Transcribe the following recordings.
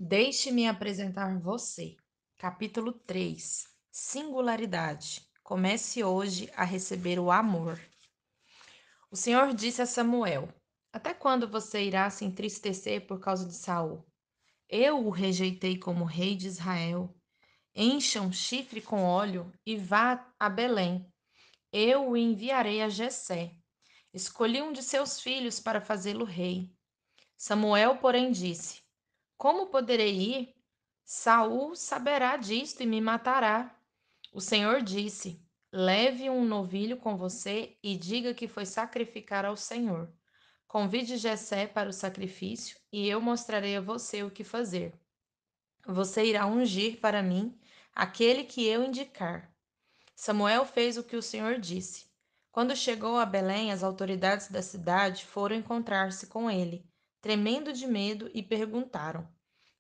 Deixe-me apresentar você. Capítulo 3. Singularidade. Comece hoje a receber o amor. O Senhor disse a Samuel: Até quando você irá se entristecer por causa de Saul? Eu o rejeitei como rei de Israel. Encha um chifre com óleo e vá a Belém. Eu o enviarei a Jessé. Escolhi um de seus filhos para fazê-lo rei. Samuel, porém, disse: Como poderei ir? Saul saberá disto e me matará. O Senhor disse: Leve um novilho com você e diga que foi sacrificar ao Senhor. Convide Jessé para o sacrifício e eu mostrarei a você o que fazer. Você irá ungir para mim aquele que eu indicar. Samuel fez o que o Senhor disse. Quando chegou a Belém, as autoridades da cidade foram encontrar-se com ele, tremendo de medo, e perguntaram: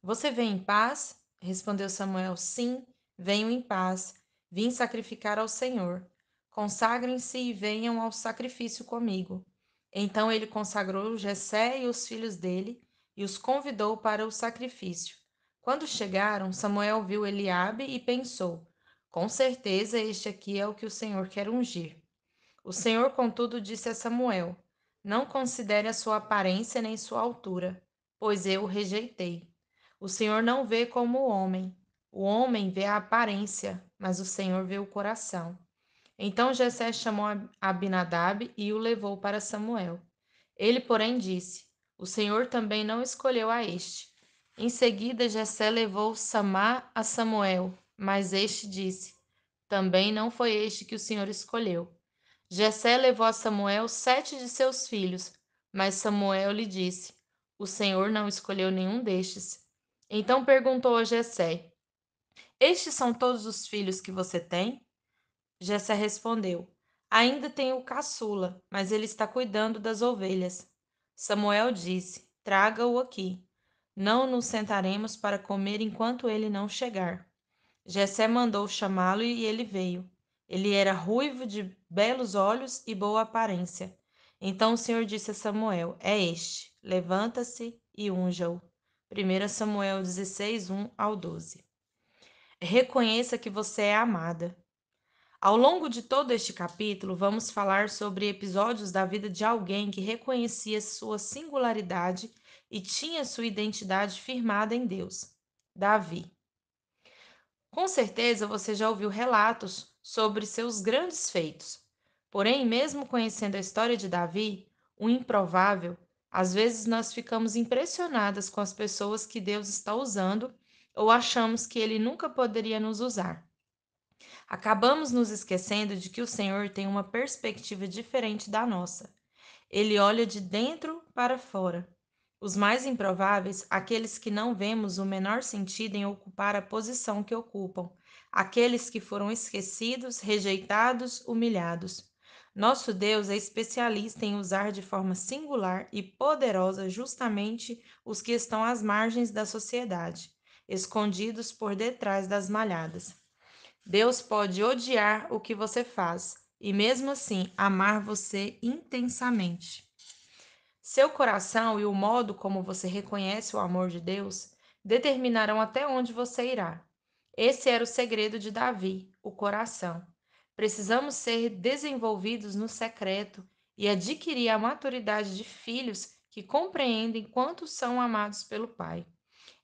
Você vem em paz? Respondeu Samuel: Sim, venho em paz. Vim sacrificar ao Senhor. Consagrem-se e venham ao sacrifício comigo. Então ele consagrou Jessé e os filhos dele e os convidou para o sacrifício. Quando chegaram, Samuel viu Eliabe e pensou: Com certeza este aqui é o que o Senhor quer ungir. O Senhor, contudo, disse a Samuel: Não considere a sua aparência nem sua altura, pois eu o rejeitei. O Senhor não vê como o homem. O homem vê a aparência, mas o Senhor vê o coração. Então Jessé chamou Abinadab e o levou para Samuel. Ele, porém, disse: O Senhor também não escolheu a este. Em seguida, Jessé levou Samá a Samuel, mas este disse: Também não foi este que o Senhor escolheu. Jessé levou a Samuel 7 de seus filhos, mas Samuel lhe disse: O Senhor não escolheu nenhum destes. Então perguntou a Jessé: Estes são todos os filhos que você tem? Jessé respondeu: Ainda tenho o caçula, mas ele está cuidando das ovelhas. Samuel disse: Traga-o aqui. Não nos sentaremos para comer enquanto ele não chegar. Jessé mandou chamá-lo e ele veio. Ele era ruivo, de belos olhos e boa aparência. Então o Senhor disse a Samuel: É este. Levanta-se e unja-o. 1 Samuel 16, 1 ao 12. Reconheça que você é amada. Ao longo de todo este capítulo, vamos falar sobre episódios da vida de alguém que reconhecia sua singularidade e tinha sua identidade firmada em Deus. Davi. Com certeza você já ouviu relatos sobre seus grandes feitos. Porém, mesmo conhecendo a história de Davi, o improvável, às vezes nós ficamos impressionadas com as pessoas que Deus está usando ou achamos que ele nunca poderia nos usar. Acabamos nos esquecendo de que o Senhor tem uma perspectiva diferente da nossa. Ele olha de dentro para fora. Os mais improváveis, aqueles que não vemos o menor sentido em ocupar a posição que ocupam, aqueles que foram esquecidos, rejeitados, humilhados. Nosso Deus é especialista em usar de forma singular e poderosa justamente os que estão às margens da sociedade, escondidos por detrás das malhadas. Deus pode odiar o que você faz e, mesmo assim, amar você intensamente. Seu coração e o modo como você reconhece o amor de Deus determinarão até onde você irá. Esse era o segredo de Davi, o coração. Precisamos ser desenvolvidos no secreto e adquirir a maturidade de filhos que compreendem quanto são amados pelo Pai.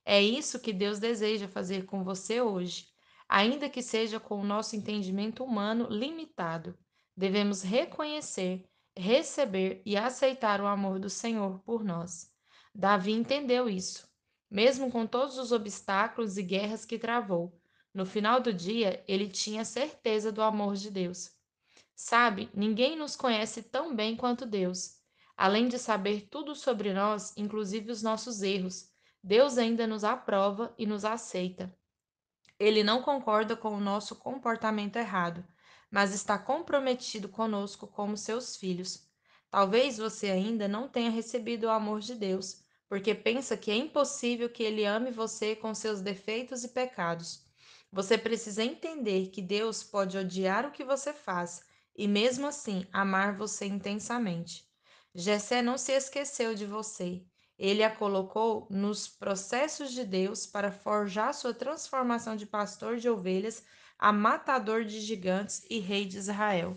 É isso que Deus deseja fazer com você hoje, ainda que seja com o nosso entendimento humano limitado. Devemos reconhecer, receber e aceitar o amor do Senhor por nós. Davi entendeu isso, mesmo com todos os obstáculos e guerras que travou. No final do dia, ele tinha certeza do amor de Deus. Sabe, ninguém nos conhece tão bem quanto Deus. Além de saber tudo sobre nós, inclusive os nossos erros, Deus ainda nos aprova e nos aceita. Ele não concorda com o nosso comportamento errado, mas está comprometido conosco como seus filhos. Talvez você ainda não tenha recebido o amor de Deus, porque pensa que é impossível que Ele ame você com seus defeitos e pecados. Você precisa entender que Deus pode odiar o que você faz e, mesmo assim, amar você intensamente. Jessé não se esqueceu de você. Ele a colocou nos processos de Deus para forjar sua transformação de pastor de ovelhas a matador de gigantes e rei de Israel.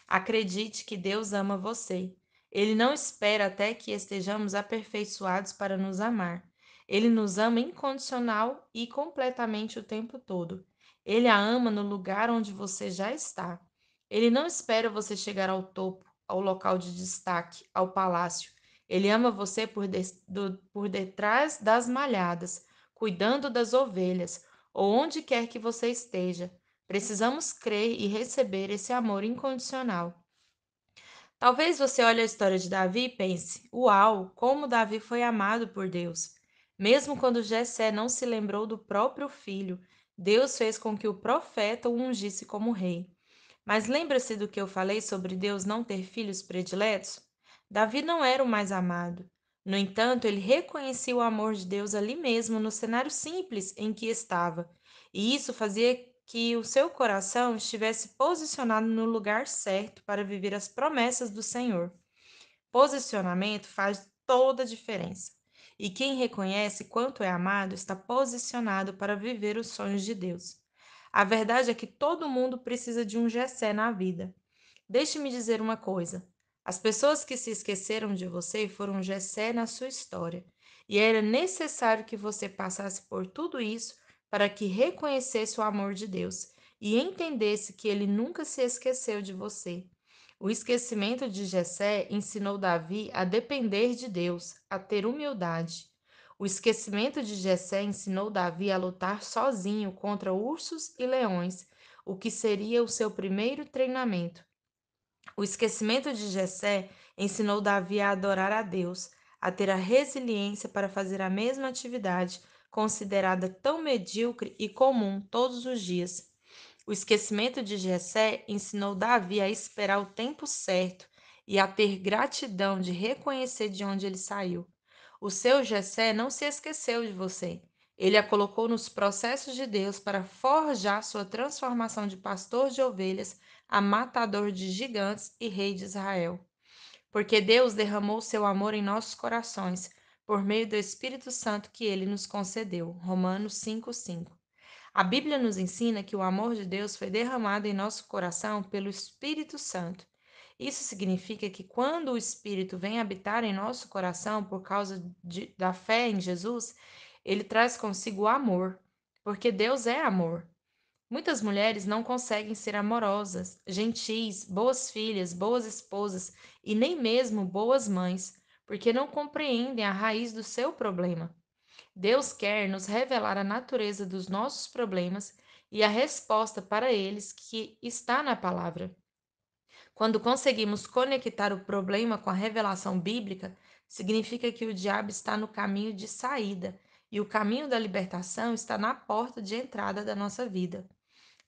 Acredite que Deus ama você. Ele não espera até que estejamos aperfeiçoados para nos amar. Ele nos ama incondicional e completamente o tempo todo. Ele a ama no lugar onde você já está. Ele não espera você chegar ao topo, ao local de destaque, ao palácio. Ele ama você por detrás das malhadas, cuidando das ovelhas, ou onde quer que você esteja. Precisamos crer e receber esse amor incondicional. Talvez você olhe a história de Davi e pense: uau, como Davi foi amado por Deus. Mesmo quando Jessé não se lembrou do próprio filho, Deus fez com que o profeta o ungisse como rei. Mas lembra-se do que eu falei sobre Deus não ter filhos prediletos? Davi não era o mais amado. No entanto, ele reconhecia o amor de Deus ali mesmo, no cenário simples em que estava, e isso fazia que o seu coração estivesse posicionado no lugar certo para viver as promessas do Senhor. Posicionamento faz toda a diferença. E quem reconhece quanto é amado está posicionado para viver os sonhos de Deus. A verdade é que todo mundo precisa de um Jessé na vida. Deixe-me dizer uma coisa. As pessoas que se esqueceram de você foram Jessé na sua história. E era necessário que você passasse por tudo isso para que reconhecesse o amor de Deus e entendesse que ele nunca se esqueceu de você. O esquecimento de Jessé ensinou Davi a depender de Deus, a ter humildade. O esquecimento de Jessé ensinou Davi a lutar sozinho contra ursos e leões, o que seria o seu primeiro treinamento. O esquecimento de Jessé ensinou Davi a adorar a Deus, a ter a resiliência para fazer a mesma atividade considerada tão medíocre e comum todos os dias. O esquecimento de Jessé ensinou Davi a esperar o tempo certo e a ter gratidão de reconhecer de onde ele saiu. O seu Jessé não se esqueceu de você. Ele a colocou nos processos de Deus para forjar sua transformação de pastor de ovelhas a matador de gigantes e rei de Israel. Porque Deus derramou seu amor em nossos corações por meio do Espírito Santo que ele nos concedeu. Romanos 5:5. A Bíblia nos ensina que o amor de Deus foi derramado em nosso coração pelo Espírito Santo. Isso significa que quando o Espírito vem habitar em nosso coração por causa da fé em Jesus, ele traz consigo o amor, porque Deus é amor. Muitas mulheres não conseguem ser amorosas, gentis, boas filhas, boas esposas e nem mesmo boas mães, porque não compreendem a raiz do seu problema. Deus quer nos revelar a natureza dos nossos problemas e a resposta para eles que está na palavra. Quando conseguimos conectar o problema com a revelação bíblica, significa que o diabo está no caminho de saída e o caminho da libertação está na porta de entrada da nossa vida.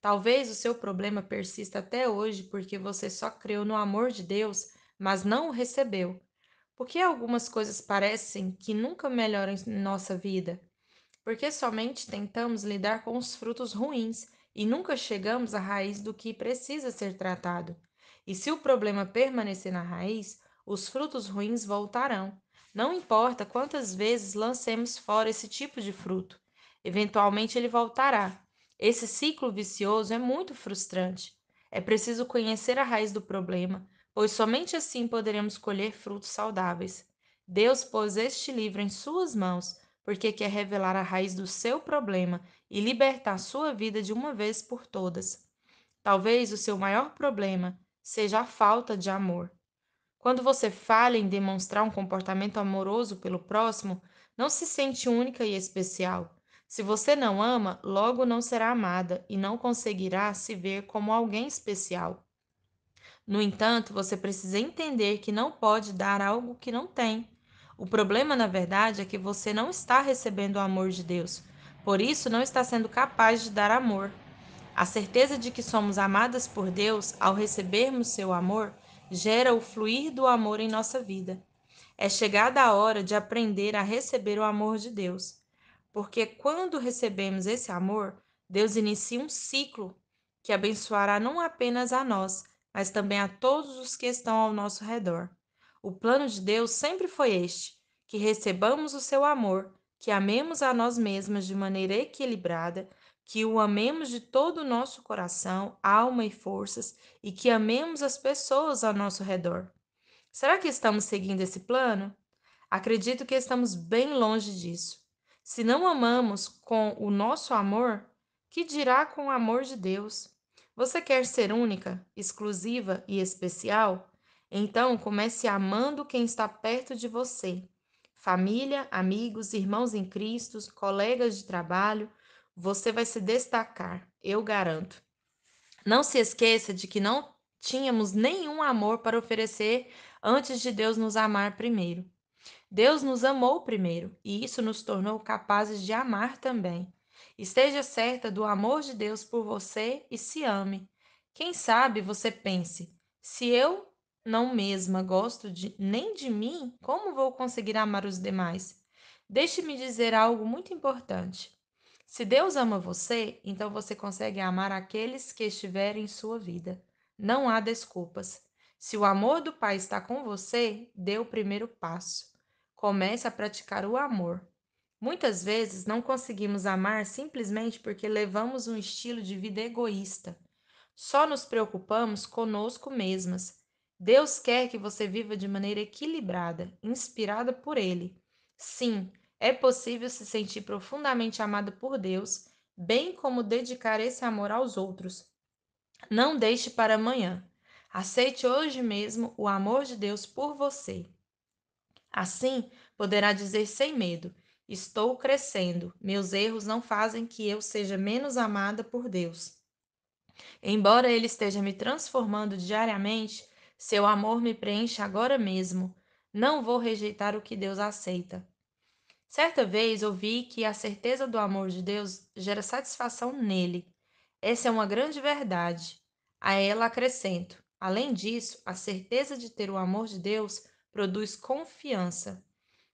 Talvez o seu problema persista até hoje porque você só creu no amor de Deus, mas não o recebeu. Por que algumas coisas parecem que nunca melhoram em nossa vida? Porque somente tentamos lidar com os frutos ruins e nunca chegamos à raiz do que precisa ser tratado. E se o problema permanecer na raiz, os frutos ruins voltarão. Não importa quantas vezes lancemos fora esse tipo de fruto, eventualmente ele voltará. Esse ciclo vicioso é muito frustrante. É preciso conhecer a raiz do problema, pois somente assim poderemos colher frutos saudáveis. Deus pôs este livro em suas mãos porque quer revelar a raiz do seu problema e libertar sua vida de uma vez por todas. Talvez o seu maior problema seja a falta de amor. Quando você falha em demonstrar um comportamento amoroso pelo próximo, não se sente única e especial. Se você não ama, logo não será amada e não conseguirá se ver como alguém especial. No entanto, você precisa entender que não pode dar algo que não tem. O problema, na verdade, é que você não está recebendo o amor de Deus. Por isso, não está sendo capaz de dar amor. A certeza de que somos amadas por Deus, ao recebermos seu amor, gera o fluir do amor em nossa vida. É chegada a hora de aprender a receber o amor de Deus. Porque quando recebemos esse amor, Deus inicia um ciclo que abençoará não apenas a nós, mas também a todos os que estão ao nosso redor. O plano de Deus sempre foi este: que recebamos o seu amor, que amemos a nós mesmas de maneira equilibrada, que o amemos de todo o nosso coração, alma e forças e que amemos as pessoas ao nosso redor. Será que estamos seguindo esse plano? Acredito que estamos bem longe disso. Se não amamos com o nosso amor, que dirá com o amor de Deus? Você quer ser única, exclusiva e especial? Então comece amando quem está perto de você. Família, amigos, irmãos em Cristo, colegas de trabalho, você vai se destacar, eu garanto. Não se esqueça de que não tínhamos nenhum amor para oferecer antes de Deus nos amar primeiro. Deus nos amou primeiro e isso nos tornou capazes de amar também. Esteja certa do amor de Deus por você e se ame. Quem sabe você pense: se eu não mesma gosto nem de mim, como vou conseguir amar os demais? Deixe-me dizer algo muito importante. Se Deus ama você, então você consegue amar aqueles que estiverem em sua vida. Não há desculpas. Se o amor do Pai está com você, dê o primeiro passo. Comece a praticar o amor. Muitas vezes não conseguimos amar simplesmente porque levamos um estilo de vida egoísta. Só nos preocupamos conosco mesmas. Deus quer que você viva de maneira equilibrada, inspirada por Ele. Sim, é possível se sentir profundamente amado por Deus, bem como dedicar esse amor aos outros. Não deixe para amanhã. Aceite hoje mesmo o amor de Deus por você. Assim, poderá dizer sem medo: estou crescendo, meus erros não fazem que eu seja menos amada por Deus. Embora Ele esteja me transformando diariamente, seu amor me preenche agora mesmo. Não vou rejeitar o que Deus aceita. Certa vez ouvi que a certeza do amor de Deus gera satisfação nele. Essa é uma grande verdade. A ela acrescento: além disso, a certeza de ter o amor de Deus produz confiança.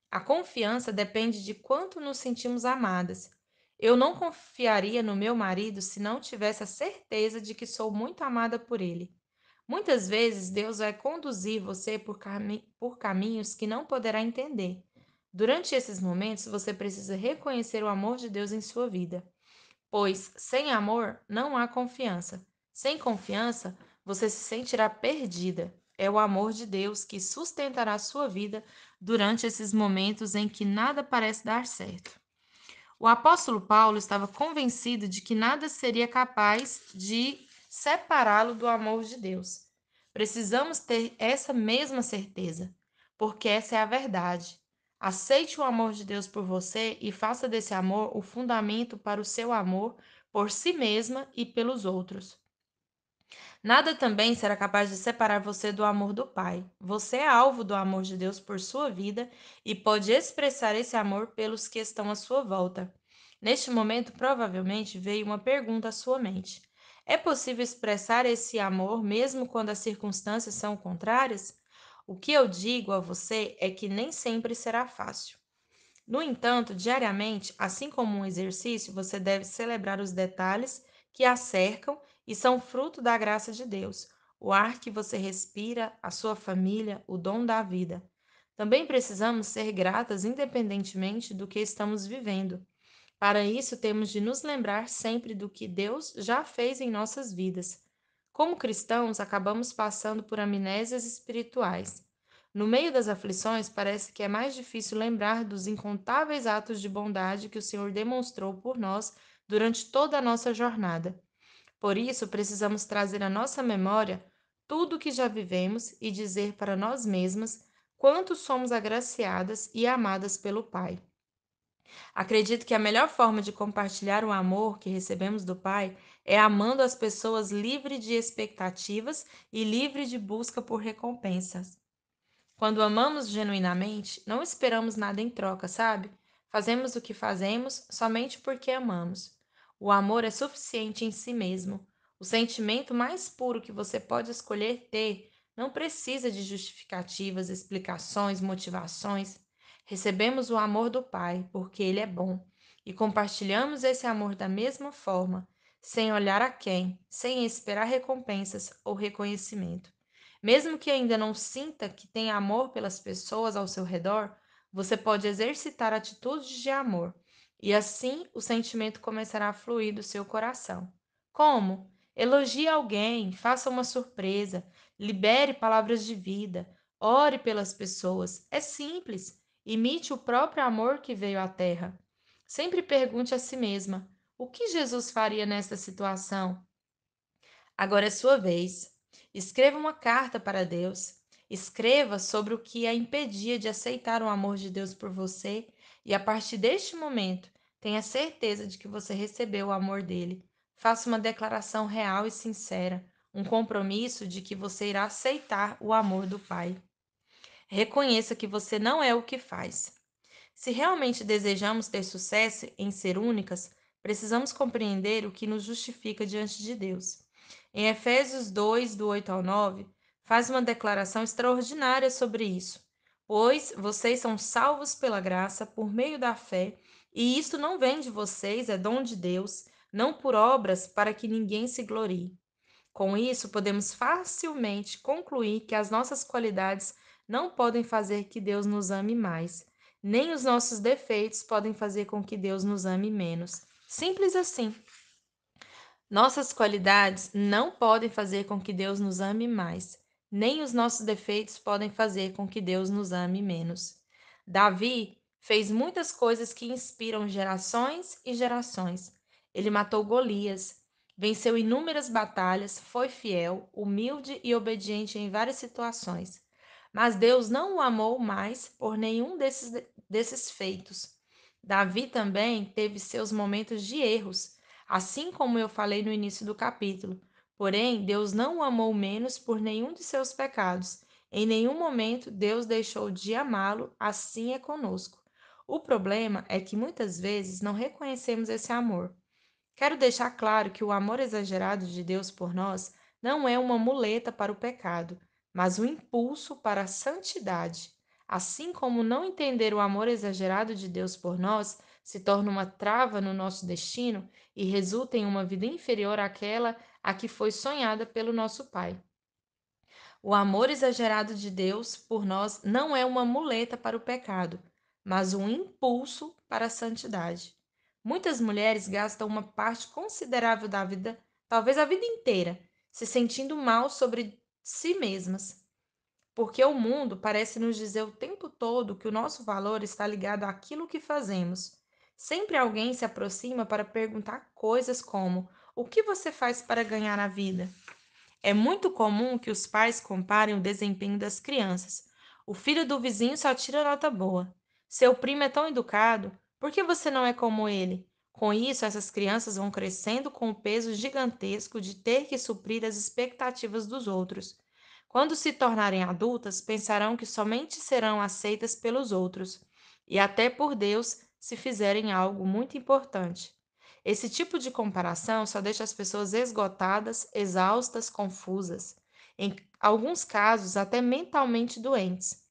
A confiança depende de quanto nos sentimos amadas. Eu não confiaria no meu marido se não tivesse a certeza de que sou muito amada por ele. Muitas vezes Deus vai conduzir você por caminhos que não poderá entender. Durante esses momentos, você precisa reconhecer o amor de Deus em sua vida, pois sem amor não há confiança. Sem confiança, você se sentirá perdida. É o amor de Deus que sustentará sua vida durante esses momentos em que nada parece dar certo. O apóstolo Paulo estava convencido de que nada seria capaz de separá-lo do amor de Deus. Precisamos ter essa mesma certeza, porque essa é a verdade. Aceite o amor de Deus por você e faça desse amor o fundamento para o seu amor por si mesma e pelos outros. Nada também será capaz de separar você do amor do Pai. Você é alvo do amor de Deus por sua vida e pode expressar esse amor pelos que estão à sua volta. Neste momento, provavelmente veio uma pergunta à sua mente: é possível expressar esse amor mesmo quando as circunstâncias são contrárias? O que eu digo a você é que nem sempre será fácil. No entanto, diariamente, assim como um exercício, você deve celebrar os detalhes que a cercam e são fruto da graça de Deus, o ar que você respira, a sua família, o dom da vida. Também precisamos ser gratas independentemente do que estamos vivendo. Para isso, temos de nos lembrar sempre do que Deus já fez em nossas vidas. Como cristãos, acabamos passando por amnésias espirituais. No meio das aflições, parece que é mais difícil lembrar dos incontáveis atos de bondade que o Senhor demonstrou por nós durante toda a nossa jornada. Por isso, precisamos trazer à nossa memória tudo o que já vivemos e dizer para nós mesmas quanto somos agraciadas e amadas pelo Pai. Acredito que a melhor forma de compartilhar o amor que recebemos do Pai é amando as pessoas livre de expectativas e livre de busca por recompensas. Quando amamos genuinamente, não esperamos nada em troca, sabe? Fazemos o que fazemos somente porque amamos. O amor é suficiente em si mesmo. O sentimento mais puro que você pode escolher ter não precisa de justificativas, explicações, motivações. Recebemos o amor do Pai porque Ele é bom e compartilhamos esse amor da mesma forma, sem olhar a quem, sem esperar recompensas ou reconhecimento. Mesmo que ainda não sinta que tem amor pelas pessoas ao seu redor, Você pode exercitar atitudes de amor, e assim o sentimento começará a fluir do seu coração. Como? Elogie alguém, faça uma surpresa, libere palavras de vida, ore pelas pessoas. É simples. Imite o próprio amor que veio à Terra. Sempre pergunte a si mesma: o que Jesus faria nesta situação? Agora é sua vez. Escreva uma carta para Deus. Escreva sobre o que a impedia de aceitar o amor de Deus por você, e a partir deste momento, tenha certeza de que você recebeu o amor dele. Faça uma declaração real e sincera, um compromisso de que você irá aceitar o amor do Pai. Reconheça que você não é o que faz. Se realmente desejamos ter sucesso em ser únicas, precisamos compreender o que nos justifica diante de Deus. Em Efésios 2, do 8 ao 9, faz uma declaração extraordinária sobre isso. Pois vocês são salvos pela graça por meio da fé, e isto não vem de vocês, é dom de Deus, não por obras para que ninguém se glorie. Com isso, podemos facilmente concluir que as nossas qualidades não podem fazer que Deus nos ame mais, nem os nossos defeitos podem fazer com que Deus nos ame menos. Simples assim. Nossas qualidades não podem fazer com que Deus nos ame mais, nem os nossos defeitos podem fazer com que Deus nos ame menos. Davi fez muitas coisas que inspiram gerações e gerações. Ele matou Golias, venceu inúmeras batalhas, foi fiel, humilde e obediente em várias situações. Mas Deus não o amou mais por nenhum desses feitos. Davi também teve seus momentos de erros, assim como eu falei no início do capítulo. Porém, Deus não o amou menos por nenhum de seus pecados. Em nenhum momento Deus deixou de amá-lo, assim é conosco. O problema é que muitas vezes não reconhecemos esse amor. Quero deixar claro que o amor exagerado de Deus por nós não é uma muleta para o pecado, mas um impulso para a santidade. Assim como não entender o amor exagerado de Deus por nós se torna uma trava no nosso destino e resulta em uma vida inferior àquela a que foi sonhada pelo nosso Pai. O amor exagerado de Deus por nós não é uma muleta para o pecado, mas um impulso para a santidade. Muitas mulheres gastam uma parte considerável da vida, talvez a vida inteira, se sentindo mal sobre si mesmas, porque o mundo parece nos dizer o tempo todo que o nosso valor está ligado àquilo que fazemos. Sempre alguém se aproxima para perguntar coisas como: o que você faz para ganhar a vida? É muito comum que os pais comparem o desempenho das crianças. O filho do vizinho só tira nota boa. Seu primo é tão educado, por que você não é como ele? Com isso, essas crianças vão crescendo com o peso gigantesco de ter que suprir as expectativas dos outros. Quando se tornarem adultas, pensarão que somente serão aceitas pelos outros e até por Deus se fizerem algo muito importante. Esse tipo de comparação só deixa as pessoas esgotadas, exaustas, confusas, em alguns casos até mentalmente doentes.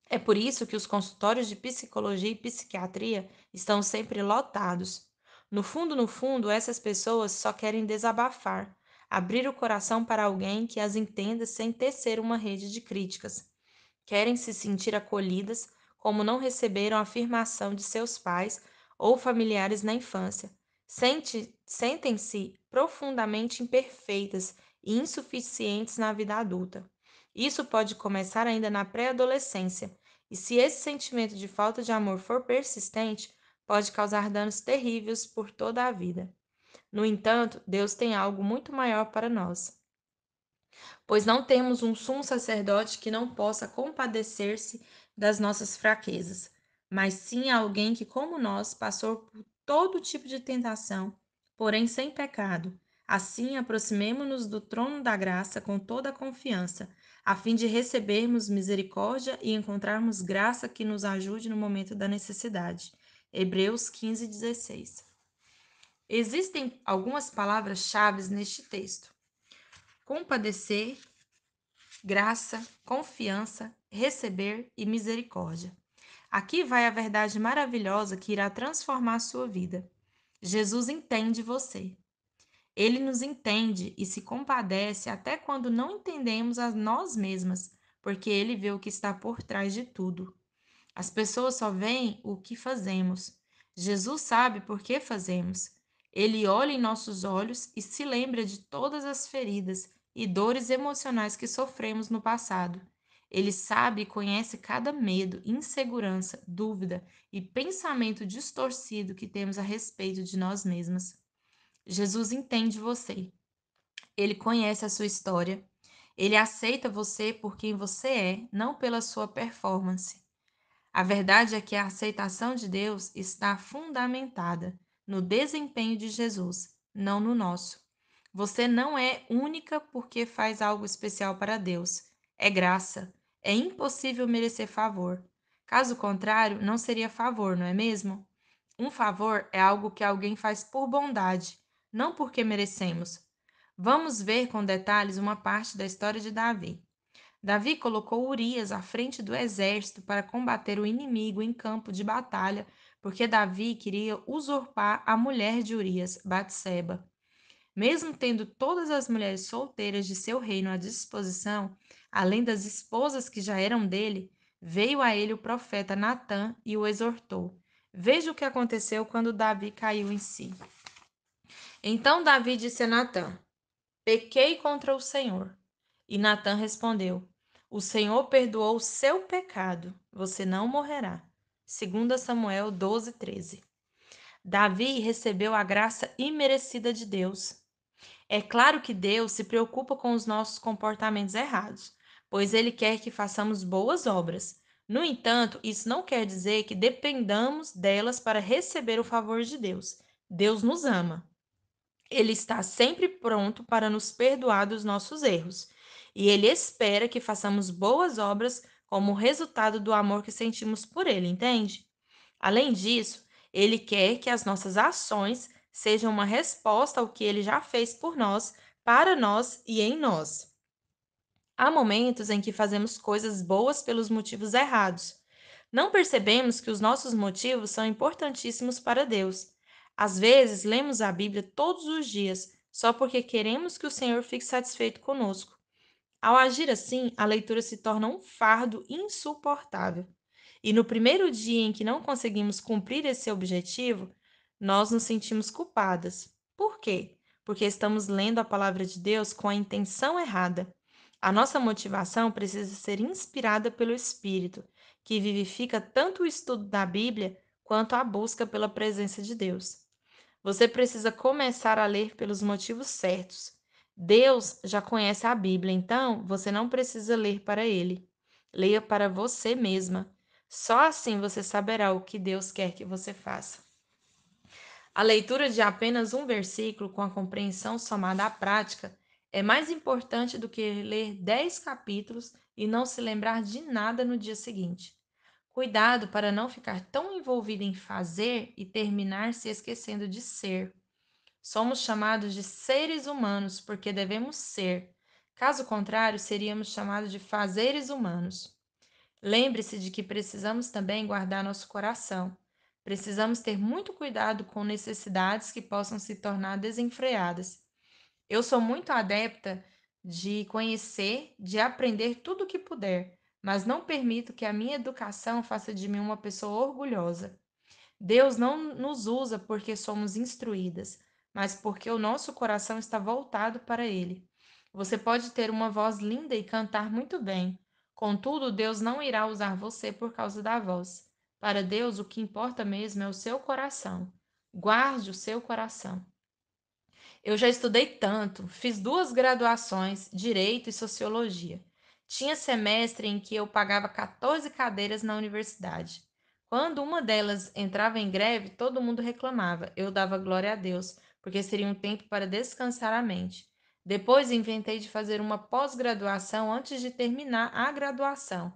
É por isso que os consultórios de psicologia e psiquiatria estão sempre lotados. No fundo, essas pessoas só querem desabafar, abrir o coração para alguém que as entenda sem tecer uma rede de críticas. Querem se sentir acolhidas, como não receberam a afirmação de seus pais ou familiares na infância. Sentem-se profundamente imperfeitas e insuficientes na vida adulta. Isso pode começar ainda na pré-adolescência, e se esse sentimento de falta de amor for persistente, pode causar danos terríveis por toda a vida. No entanto, Deus tem algo muito maior para nós, pois não temos um sumo sacerdote que não possa compadecer-se das nossas fraquezas, mas sim alguém que, como nós, passou por todo tipo de tentação, porém sem pecado. Assim, aproximemo-nos do trono da graça com toda a confiança, a fim de recebermos misericórdia e encontrarmos graça que nos ajude no momento da necessidade. Hebreus 15:16. Existem algumas palavras-chave neste texto: compadecer, graça, confiança, receber e misericórdia. Aqui vai a verdade maravilhosa que irá transformar a sua vida. Jesus entende você. Ele nos entende e se compadece até quando não entendemos a nós mesmas, porque ele vê o que está por trás de tudo. As pessoas só veem o que fazemos. Jesus sabe por que fazemos. Ele olha em nossos olhos e se lembra de todas as feridas e dores emocionais que sofremos no passado. Ele sabe e conhece cada medo, insegurança, dúvida e pensamento distorcido que temos a respeito de nós mesmas. Jesus entende você. Ele conhece a sua história. Ele aceita você por quem você é, não pela sua performance. A verdade é que a aceitação de Deus está fundamentada no desempenho de Jesus, não no nosso. Você não é única porque faz algo especial para Deus. É graça. É impossível merecer favor. Caso contrário, não seria favor, não é mesmo? Um favor é algo que alguém faz por bondade, não porque merecemos. Vamos ver com detalhes uma parte da história de Davi. Davi colocou Urias à frente do exército para combater o inimigo em campo de batalha, porque Davi queria usurpar a mulher de Urias, Batseba. Mesmo tendo todas as mulheres solteiras de seu reino à disposição, além das esposas que já eram dele, veio a ele o profeta Natã e o exortou. Veja o que aconteceu quando Davi caiu em si. Então Davi disse a Natã: Pequei contra o Senhor. E Natã respondeu: O Senhor perdoou o seu pecado, você não morrerá. 2 Samuel 12:13. Davi recebeu a graça imerecida de Deus. É claro que Deus se preocupa com os nossos comportamentos errados, pois Ele quer que façamos boas obras. No entanto, isso não quer dizer que dependamos delas para receber o favor de Deus. Deus nos ama. Ele está sempre pronto para nos perdoar dos nossos erros, e ele espera que façamos boas obras como resultado do amor que sentimos por ele, entende? Além disso, ele quer que as nossas ações sejam uma resposta ao que ele já fez por nós, para nós e em nós. Há momentos em que fazemos coisas boas pelos motivos errados. Não percebemos que os nossos motivos são importantíssimos para Deus. Às vezes, lemos a Bíblia todos os dias só porque queremos que o Senhor fique satisfeito conosco. Ao agir assim, a leitura se torna um fardo insuportável. E no primeiro dia em que não conseguimos cumprir esse objetivo, nós nos sentimos culpadas. Por quê? Porque estamos lendo a palavra de Deus com a intenção errada. A nossa motivação precisa ser inspirada pelo Espírito, que vivifica tanto o estudo da Bíblia quanto a busca pela presença de Deus. Você precisa começar a ler pelos motivos certos. Deus já conhece a Bíblia, então você não precisa ler para ele. Leia para você mesma. Só assim você saberá o que Deus quer que você faça. A leitura de apenas um versículo com a compreensão somada à prática é mais importante do que ler 10 capítulos e não se lembrar de nada no dia seguinte. Cuidado para não ficar tão envolvido em fazer e terminar se esquecendo de ser. Somos chamados de seres humanos porque devemos ser. Caso contrário, seríamos chamados de fazeres humanos. Lembre-se de que precisamos também guardar nosso coração. Precisamos ter muito cuidado com necessidades que possam se tornar desenfreadas. Eu sou muito adepta de conhecer, de aprender tudo o que puder, mas não permito que a minha educação faça de mim uma pessoa orgulhosa. Deus não nos usa porque somos instruídas, mas porque o nosso coração está voltado para Ele. Você pode ter uma voz linda e cantar muito bem. Contudo, Deus não irá usar você por causa da voz. Para Deus, o que importa mesmo é o seu coração. Guarde o seu coração. Eu já estudei tanto, fiz 2 graduações, Direito e Sociologia. Tinha semestre em que eu pagava 14 cadeiras na universidade. Quando uma delas entrava em greve, todo mundo reclamava. Eu dava glória a Deus, porque seria um tempo para descansar a mente. Depois inventei de fazer uma pós-graduação antes de terminar a graduação.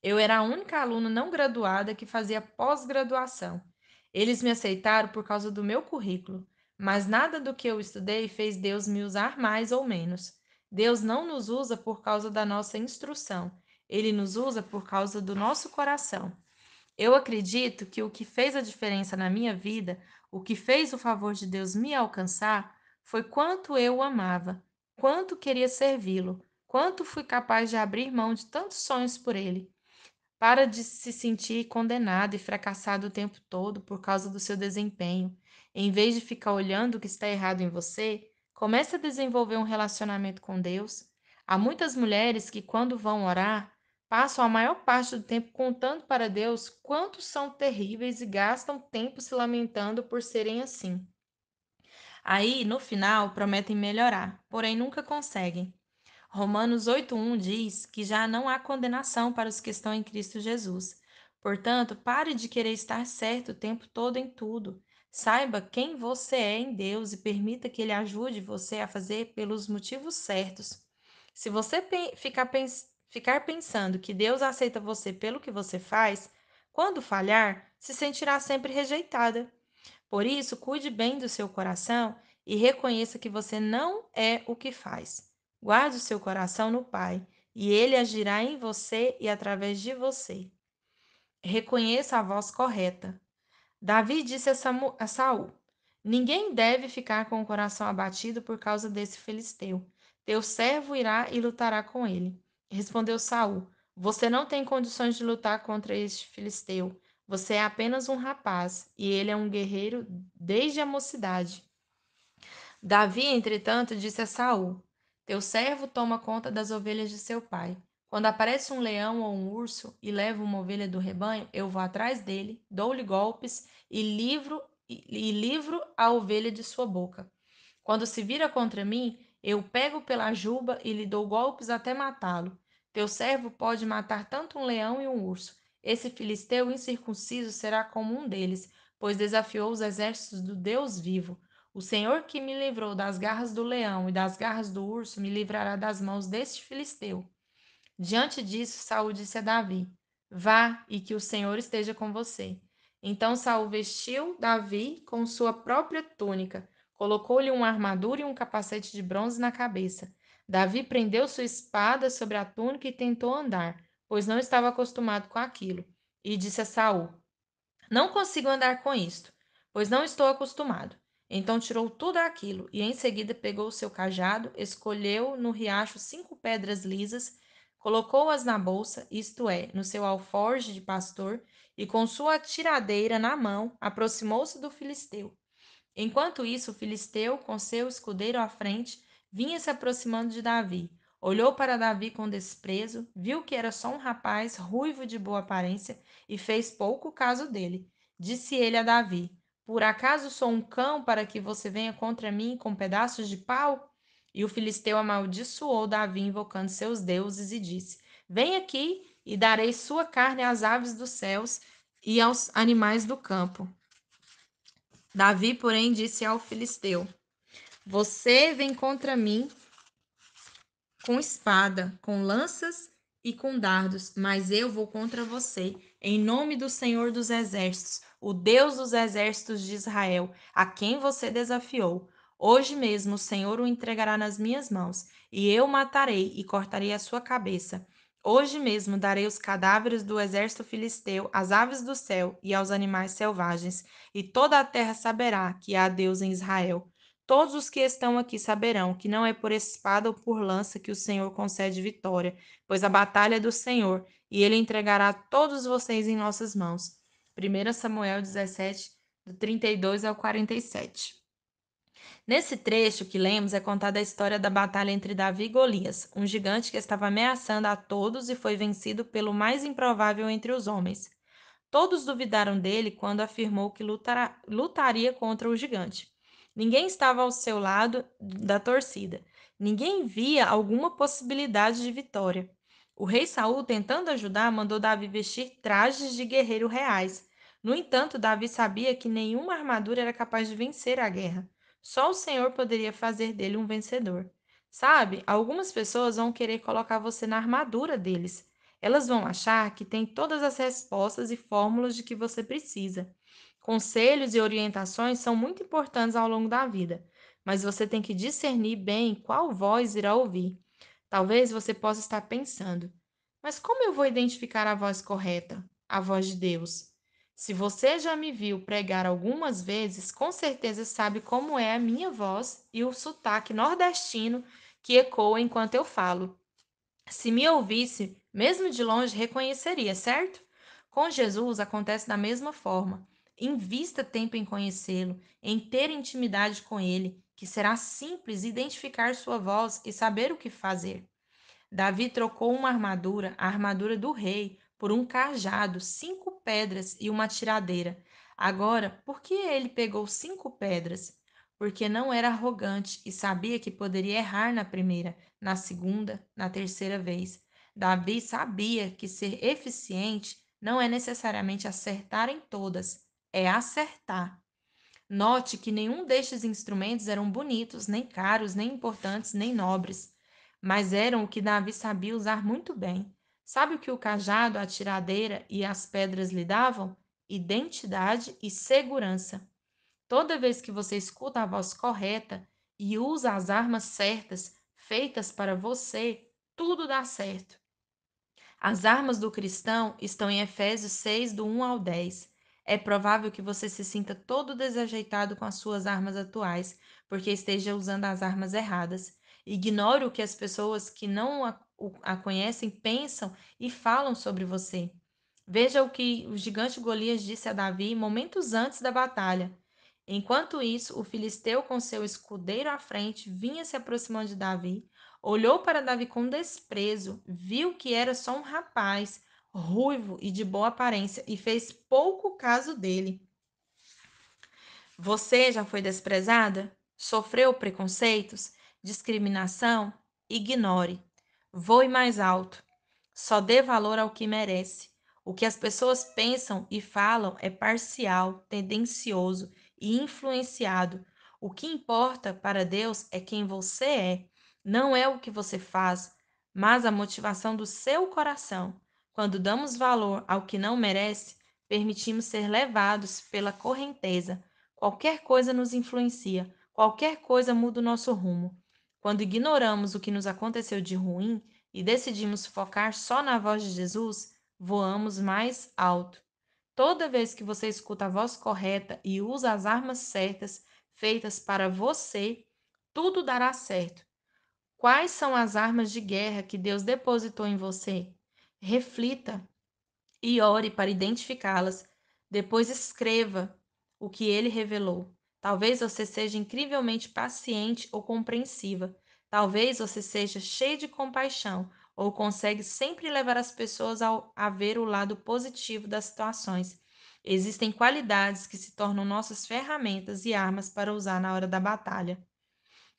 Eu era a única aluna não graduada que fazia pós-graduação. Eles me aceitaram por causa do meu currículo. Mas nada do que eu estudei fez Deus me usar mais ou menos. Deus não nos usa por causa da nossa instrução, ele nos usa por causa do nosso coração. Eu acredito que o que fez a diferença na minha vida, o que fez o favor de Deus me alcançar, foi quanto eu o amava, quanto queria servi-lo, quanto fui capaz de abrir mão de tantos sonhos por ele. Para de se sentir condenado e fracassado o tempo todo por causa do seu desempenho. Em vez de ficar olhando o que está errado em você, comece a desenvolver um relacionamento com Deus. Há muitas mulheres que, quando vão orar, passam a maior parte do tempo contando para Deus quantos são terríveis e gastam tempo se lamentando por serem assim. Aí, no final, prometem melhorar, porém nunca conseguem. Romanos 8:1 diz que já não há condenação para os que estão em Cristo Jesus. Portanto, pare de querer estar certo o tempo todo em tudo. Saiba quem você é em Deus e permita que Ele ajude você a fazer pelos motivos certos. Se você ficar pensando que Deus aceita você pelo que você faz, quando falhar, se sentirá sempre rejeitada. Por isso, cuide bem do seu coração e reconheça que você não é o que faz. Guarde o seu coração no Pai, e ele agirá em você e através de você. Reconheça a voz correta. Davi disse a Saul: Ninguém deve ficar com o coração abatido por causa desse filisteu. Teu servo irá e lutará com ele. Respondeu Saul: Você não tem condições de lutar contra este filisteu. Você é apenas um rapaz, e ele é um guerreiro desde a mocidade. Davi, entretanto, disse a Saul: Teu servo toma conta das ovelhas de seu pai. Quando aparece um leão ou um urso e leva uma ovelha do rebanho, eu vou atrás dele, dou-lhe golpes e livro a ovelha de sua boca. Quando se vira contra mim, eu pego pela juba e lhe dou golpes até matá-lo. Teu servo pode matar tanto um leão e um urso. Esse filisteu incircunciso será como um deles, pois desafiou os exércitos do Deus vivo. O Senhor que me livrou das garras do leão e das garras do urso me livrará das mãos deste filisteu. Diante disso, Saul disse a Davi: Vá e que o Senhor esteja com você. Então Saul vestiu Davi com sua própria túnica, colocou-lhe uma armadura e um capacete de bronze na cabeça. Davi prendeu sua espada sobre a túnica e tentou andar, pois não estava acostumado com aquilo. E disse a Saul: Não consigo andar com isto, pois não estou acostumado. Então tirou tudo aquilo e em seguida pegou o seu cajado, escolheu no riacho 5 pedras lisas, colocou-as na bolsa, isto é, no seu alforje de pastor, e com sua tiradeira na mão, aproximou-se do filisteu. Enquanto isso, o filisteu, com seu escudeiro à frente, vinha se aproximando de Davi. Olhou para Davi com desprezo, viu que era só um rapaz ruivo de boa aparência e fez pouco caso dele. Disse ele a Davi: Por acaso sou um cão para que você venha contra mim com pedaços de pau? E o filisteu amaldiçoou Davi, invocando seus deuses, e disse: Vem aqui e darei sua carne às aves dos céus e aos animais do campo. Davi, porém, disse ao filisteu: Você vem contra mim com espada, com lanças e com dardos, mas eu vou contra você, em nome do Senhor dos Exércitos, o Deus dos exércitos de Israel, a quem você desafiou. Hoje mesmo o Senhor o entregará nas minhas mãos, e eu o matarei e cortarei a sua cabeça. Hoje mesmo darei os cadáveres do exército filisteu às aves do céu e aos animais selvagens, e toda a terra saberá que há Deus em Israel. Todos os que estão aqui saberão que não é por espada ou por lança que o Senhor concede vitória, pois a batalha é do Senhor, e ele entregará todos vocês em nossas mãos. 1 Samuel 17, do 32 ao 47. Nesse trecho que lemos é contada a história da batalha entre Davi e Golias, um gigante que estava ameaçando a todos e foi vencido pelo mais improvável entre os homens. Todos duvidaram dele quando afirmou que lutaria contra o gigante. Ninguém estava ao seu lado da torcida. Ninguém via alguma possibilidade de vitória. O rei Saul, tentando ajudar, mandou Davi vestir trajes de guerreiro reais. No entanto, Davi sabia que nenhuma armadura era capaz de vencer a guerra. Só o Senhor poderia fazer dele um vencedor. Sabe, algumas pessoas vão querer colocar você na armadura deles. Elas vão achar que tem todas as respostas e fórmulas de que você precisa. Conselhos e orientações são muito importantes ao longo da vida, mas você tem que discernir bem qual voz irá ouvir. Talvez você possa estar pensando: mas como eu vou identificar a voz correta, a voz de Deus? Se você já me viu pregar algumas vezes, com certeza sabe como é a minha voz e o sotaque nordestino que ecoa enquanto eu falo. Se me ouvisse Mesmo de longe, reconheceria, certo? Com Jesus acontece da mesma forma. Invista tempo em conhecê-lo, em ter intimidade com ele, que será simples identificar sua voz e saber o que fazer. Davi trocou uma armadura, a armadura do rei, por um cajado, 5 pedras e uma tiradeira. Agora, por que ele pegou 5 pedras? Porque não era arrogante e sabia que poderia errar na primeira, na segunda, na terceira vez. Davi sabia que ser eficiente não é necessariamente acertar em todas, é acertar. Note que nenhum destes instrumentos eram bonitos, nem caros, nem importantes, nem nobres, mas eram o que Davi sabia usar muito bem. Sabe o que o cajado, a tiradeira e as pedras lhe davam? Identidade e segurança. Toda vez que você escuta a voz correta e usa as armas certas, feitas para você, tudo dá certo. As armas do cristão estão em Efésios 6, do 1 ao 10. É provável que você se sinta todo desajeitado com as suas armas atuais, porque esteja usando as armas erradas. Ignore o que as pessoas que não a conhecem pensam e falam sobre você. Veja o que o gigante Golias disse a Davi momentos antes da batalha. Enquanto isso, o filisteu, com seu escudeiro à frente, vinha se aproximando de Davi. Olhou para Davi com desprezo, viu que era só um rapaz, ruivo e de boa aparência, e fez pouco caso dele. Você já foi desprezada? Sofreu preconceitos? Discriminação? Ignore. Voe mais alto. Só dê valor ao que merece. O que as pessoas pensam e falam é parcial, tendencioso e influenciado. O que importa para Deus é quem você é, não é o que você faz, mas a motivação do seu coração. Quando damos valor ao que não merece, permitimos ser levados pela correnteza. Qualquer coisa nos influencia, qualquer coisa muda o nosso rumo. Quando ignoramos o que nos aconteceu de ruim e decidimos focar só na voz de Jesus, voamos mais alto. Toda vez que você escuta a voz correta e usa as armas certas, feitas para você, tudo dará certo. Quais são as armas de guerra que Deus depositou em você? Reflita e ore para identificá-las. Depois escreva o que ele revelou. Talvez você seja incrivelmente paciente ou compreensiva. Talvez você seja cheio de compaixão ou consegue sempre levar as pessoas a ver o lado positivo das situações. Existem qualidades que se tornam nossas ferramentas e armas para usar na hora da batalha.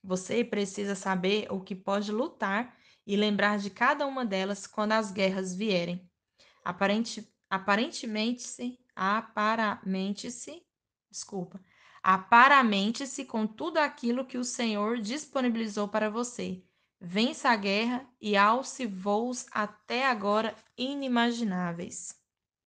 Você precisa saber o que pode lutar e lembrar de cada uma delas quando as guerras vierem. Desculpa, aparamente-se com tudo aquilo que o Senhor disponibilizou para você. Vença a guerra e alce voos até agora inimagináveis.